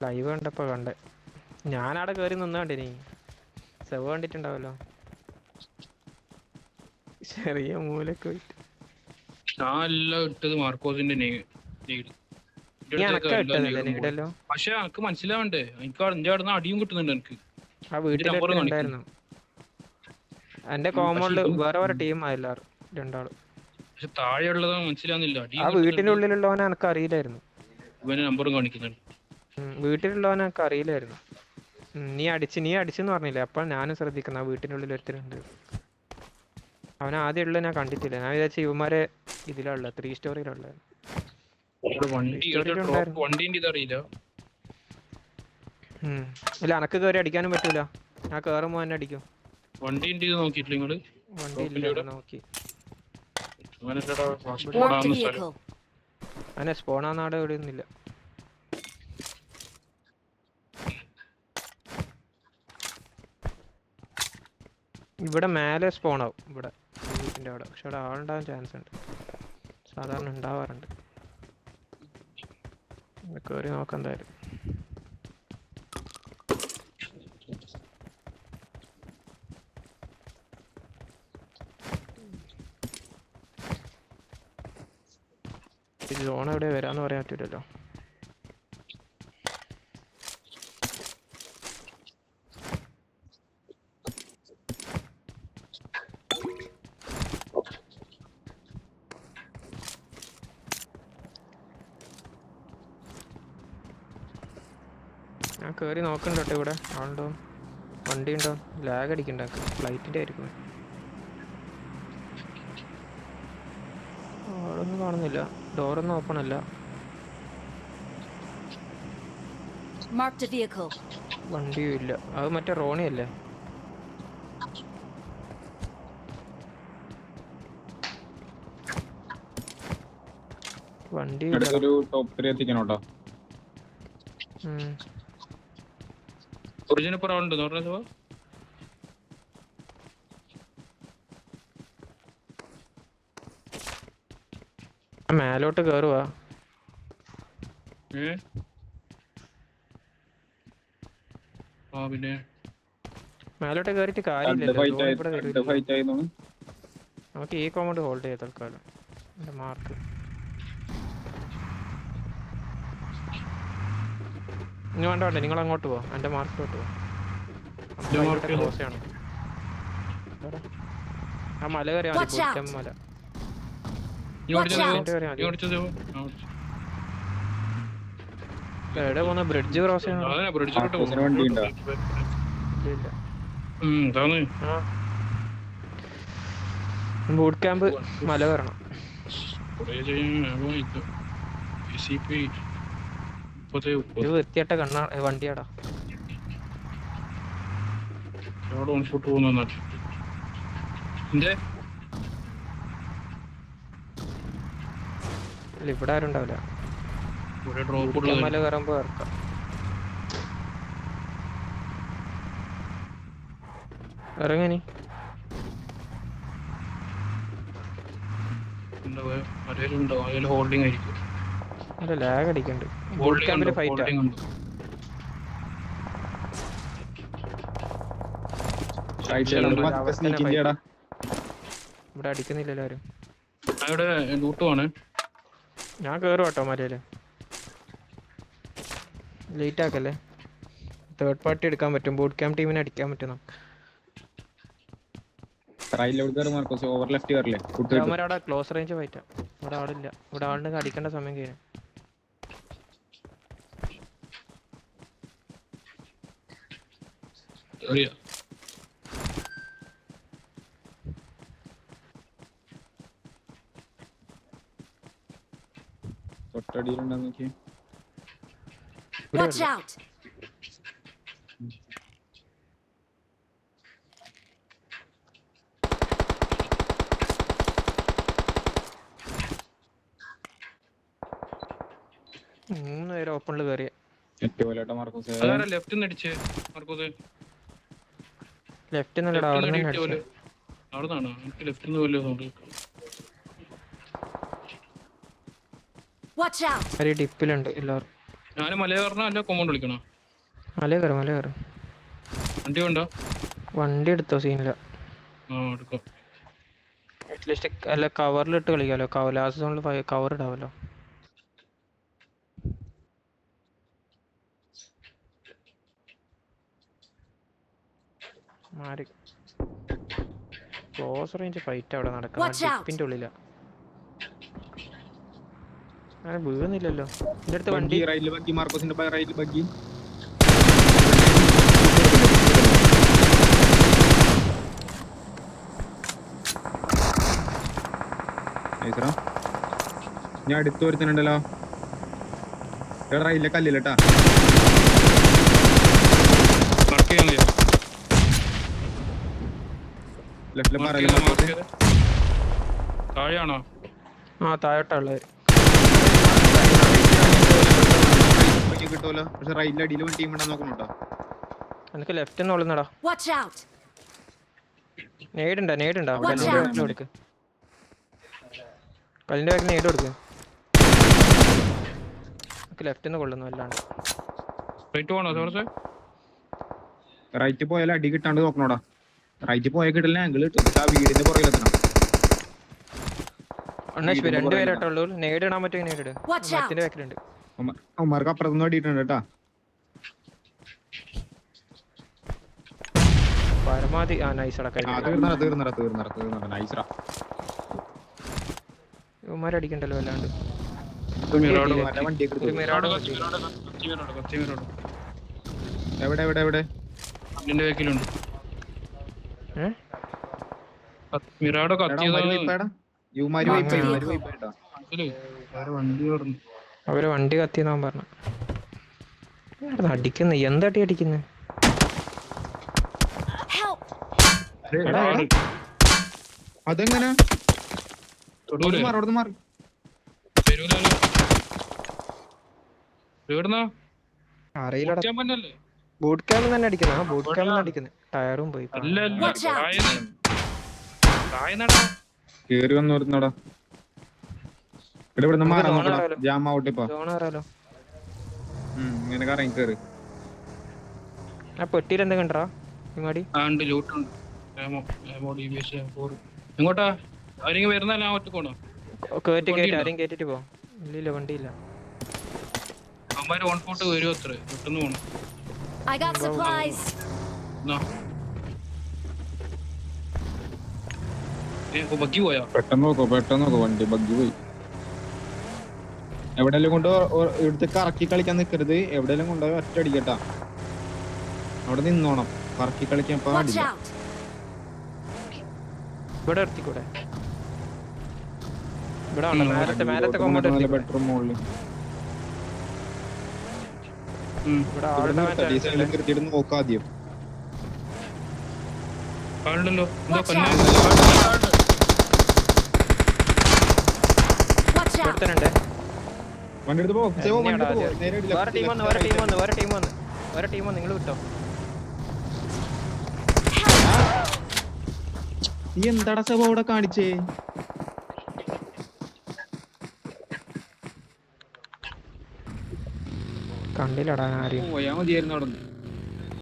Live കണ്ടപ്പോ കണ്ടേ. ഞാനവിടെ കയറി നിന്നാണ്ടിനി സെവ് കണ്ടിട്ടുണ്ടാവല്ലോ, ചെറിയ മൂലൊക്കെ പോയിട്ട്. ഞാൻ എല്ലാം ഇട്ടത് മാർക്കോസിന്റെ നീഡ്. നീ അനക്ക ഇട്ടതല്ലേ നീടല്ലോ? പക്ഷെ എനിക്ക് മനസ്സിലാവണ്ടേ, എനിക്ക് എന്റെ അവിടെ നിന്ന് അടിയും കിട്ടുന്നുണ്ട്. എനിക്ക് ആ വീട്ടിലൊരുത്തരുണ്ടായിരുന്നു എന്റെ കോമ്പൗണ്ടില്. വേറെ വേറെ ടീം എല്ലാവരും രണ്ടാളും. പക്ഷെ താഴെയുള്ളതാണ് മനസ്സിലാവുന്നില്ല. ആ വീട്ടിന്റെ ഉള്ളിലുള്ളവനെ എനക്ക് അറിയില്ലായിരുന്നു. ഇവന് നമ്പറും കാണിക്കുന്നുണ്ട്. വീട്ടിലുള്ളവനെ എനിക്ക് അറിയില്ലായിരുന്നു. നീ അടിച്ചെന്ന് പറഞ്ഞില്ലേ, അപ്പോൾ ഞാനും ശ്രദ്ധിക്കുന്ന ആ വീട്ടിൻ്റെ ഉള്ളിൽ ഒരുത്തരുണ്ട്. അവൻ ആദ്യം ഉള്ളത് ഞാൻ കണ്ടിട്ടില്ല. ഞാൻ വിചാരിച്ച ഇവന്മാരെ ഇതിലുള്ള 3 സ്റ്റോറിയിലുള്ള വണ്ടിന്റെ ഇതറിയില്ല. ഇല്ല, അനക്ക് കയറി അടിക്കാനും പറ്റൂല. ഞാൻ കയറുമ്പോ തന്നെ അടിക്കും. വണ്ടിന്റെ ഇത് നോക്കിയിട്ടില്ല നിങ്ങള്? വണ്ടി ഇല്ല, നോക്കി. അങ്ങനെ സ്പോണാന്നാടെ ഇവിടെ ഒന്നുമില്ല. ഇവിടെ മേലെ സ്പോണാവും ഇവിടെ വീട്ടിൻ്റെ അവിടെ. പക്ഷെ അവിടെ ആളുണ്ടാകാൻ ചാൻസ് ഉണ്ട്, സാധാരണ ഉണ്ടാവാറുണ്ട്. കയറി നോക്കാം എന്തായാലും. സോൺ എവിടെ വരാന്ന് പറയാൻ പറ്റൂലല്ലോ. ഞാൻ കയറി നോക്കണ്ടോ ഇവിടെ ആളുണ്ടോ, വണ്ടി ഉണ്ടോ. ലാഗ് അടിക്കണ്ട, ഫ്ലൈറ്റിൻ്റെ ആയിരിക്കും. ആളൊന്നും കാണുന്നില്ല, ഡോറൊന്നും ഓപ്പൺ അല്ല. വണ്ടിയും ഇല്ല. അത് മറ്റേ റോണി അല്ലേ? വണ്ടി മേലോട്ട് കേറുവാ. പിന്നെ മേലോട്ട് കേറിയിട്ട് കാര്യമില്ലല്ലോ. നമുക്ക് ഈ കോമൗണ്ട് ഹോൾഡ് ചെയ്യാം തൽക്കാലം. എന്റെ മാർക്ക് ഇനി വേണ്ട, നിങ്ങൾ അങ്ങോട്ട് പോവാ. എന്റെ മാർക്കിലോട്ട് പോവാ. ക്ലോസ് ചെയ്യണം. ആ മല കയറിയാൽ മതി, മല. എവിടെ പോന്ന? ബ്രിഡ്ജ് ക്രോസ് ചെയ്യണം. ബൂട്ട് ക്യാമ്പ് മല കയറണം. ഇത് വൃത്തിയായിട്ട വണ്ടിയാടാ. ഇവിടെ ആരും ഉണ്ടാവില്ല. മല കയറുമ്പോ ഇറക്കാം. ഇറങ്ങനി. അല്ല, ലാഗ് അടിക്കണ്ട്. ബൂട്ട് ക്യാമ്പില് ഫൈറ്റാ. ഇവിടെ അടിക്കുന്നില്ലല്ലോ ആരും. ഞാൻ കേറും കേട്ടോ മലയില്. ലേറ്റ് ആക്കല്ലേ, തേർഡ് പാർട്ടി എടുക്കാൻ പറ്റും. ബൂട്ട് ക്യാമ്പ് ടീമിനെ അടിക്കാൻ പറ്റും നമുക്ക്. അവിടെ ക്ലോസ് റേഞ്ച് ഫൈറ്റാ. ഇവിടെ ആളില്ല. ഇവിടെ ആളുണ്ടെങ്കിൽ അടിക്കേണ്ട സമയം കഴിഞ്ഞു. തൊട്ടടിയിലുണ്ടെന്ന് നോക്കി. മൂന്ന് പേര് ഓപ്പണിൽ കയറിയ. ലെഫ്റ്റ് നല്ലടാ, അവിടെ ഡിപ്പിലുണ്ട് എല്ലാവരും. ഞാൻ മല കയറണോ അല്ല കോമ്പൗണ്ട് വിളിക്കണോ? മല കയറും. വണ്ടി ഉണ്ടോ? വണ്ടി എടുത്തോ? സീനില്ല. എടുക്കാം. അറ്റ്ലീസ്റ്റ് അല്ല കവറിലിട്ട് കളിക്കാമല്ലോ. ലാസ്റ്റ് സോണിൽ കവർ ഇടാമല്ലോ. മാറി ക്ലോസ് റേഞ്ച് ഫൈറ്റ് അവിടെ നടക്കുന്നത്. ഡിപ്പിന്റെ ഉള്ളിലാ. അങ്ങനെ വീഴുന്നില്ലല്ലോ. എന്റെ അടുത്ത് വണ്ടി. റൈറ്റിൽ ബഗ്ഗി, മാർക്കോസിന്റെ റൈറ്റിൽ ബഗ്ഗി. ഞാൻ അടുത്ത് വരുത്തുന്നുണ്ടല്ലോ. റൈറ്റിലെ കല്ലില്ലട്ടാ. ലെഫ്റ്റിലെ പറയല്ലോ. താഴെയാണോ? താഴോട്ടുള്ളത് കിട്ടുമല്ലോ. പക്ഷെ റൈറ്റിൽ അടിയിൽ ടീം ഉണ്ടെന്ന് നോക്കണോട്ടോ. എനിക്ക് ലെഫ്റ്റ് നിന്ന് ഒളുന്നടാ. നേടുണ്ടാ കൊടുക്ക്. കല്ലിന്റെ ബാക്കിൽ നേട് കൊടുക്ക്. എനിക്ക് ലെഫ്റ്റ് നിന്ന് കൊള്ളുന്നു അല്ലാണ്ട്. റൈറ്റ് പോയാലും അടി കിട്ടാണ്ട് നോക്കണോടാ. റൈറ്റ് പോയാൽ കിട്ടില്ല. ആംഗിൾ കിട്ടും. ആ വീടിന്റെ പുറകിലെത്തണം. രണ്ടുപേരായിട്ടുള്ളൂ. നേട് ഇടാൻ പറ്റും. നേടിട് മരത്തിന്റെ ബാക്കിലുണ്ട്. അവന്മാർക്ക് അപ്പുറത്തുനിന്ന് അടിയിട്ടുണ്ട് കേട്ടാ. പരമാവധി നൈസടാ. ഇവന്മാരടിക്കണ്ടല്ലോ അല്ലാണ്ട്. എവിടെ അവര് വണ്ടി കത്തിയെന്നാ പറഞ്ഞു. അടിക്കുന്ന എന്തടി അടിക്കുന്നത്? അതെങ്ങനെ മാറി അറിയില്ല. ബൂട്ട് ക്യാമ്പ് തന്നെ അടിക്കുന്ന. ബൂട്ട് ക്യാമ്പ് അടിക്കുന്നത്. ടയറും പോയി. കേറി വന്നോടാ. ഇവിടെ ജാം ആവട്ടെ. ഇപ്പൊ ഇങ്ങനെ കറങ്ങി കേറി. ആ പെട്ടിയിൽ എന്തെങ്കിലും കണ്ടാ? എങ്ങോട്ടാ? ആരെങ്കിലും വരുന്നല്ല ഒറ്റക്കോണോ? ആരെയും കേട്ടിട്ട് പോ. ഇല്ല വണ്ടിയില്ല. അമ്മാര് വൺ ഫോട്ട് വരും. അത്ര പെട്ടെന്ന് പോണം. ബഗ്ഗി പോയാ? പെട്ടെന്ന് നോക്കോ വണ്ടി ബഗ്ഗി പോയി. എവിടെയെല്ലാം കൊണ്ട് ഇവിടുത്തെ കറക്കി കളിക്കാൻ നിക്കരുത്. എവിടെയെല്ലാം കൊണ്ടുപോയി ഒറ്റ അടിക്കട്ടാ. അവിടെ നിന്നോണം. കറക്കി കളിക്കാൻ പാടില്ല. ഇവിടെ നിർത്തിക്കൂടെ? ബെഡ്റൂം മുകളിൽ നോക്കാദ്യം. വണ്ടി എടുത്ത് പോ. വേറെ ടീം നിങ്ങൾ വിട്ടോ. നീ എന്താടാ സഭ അവിടെ കാണിച്ചേ? കണ്ടില്ലടാ ആരെയും. പോയാ മതിയായിരുന്നു അവിടെ നിന്ന്.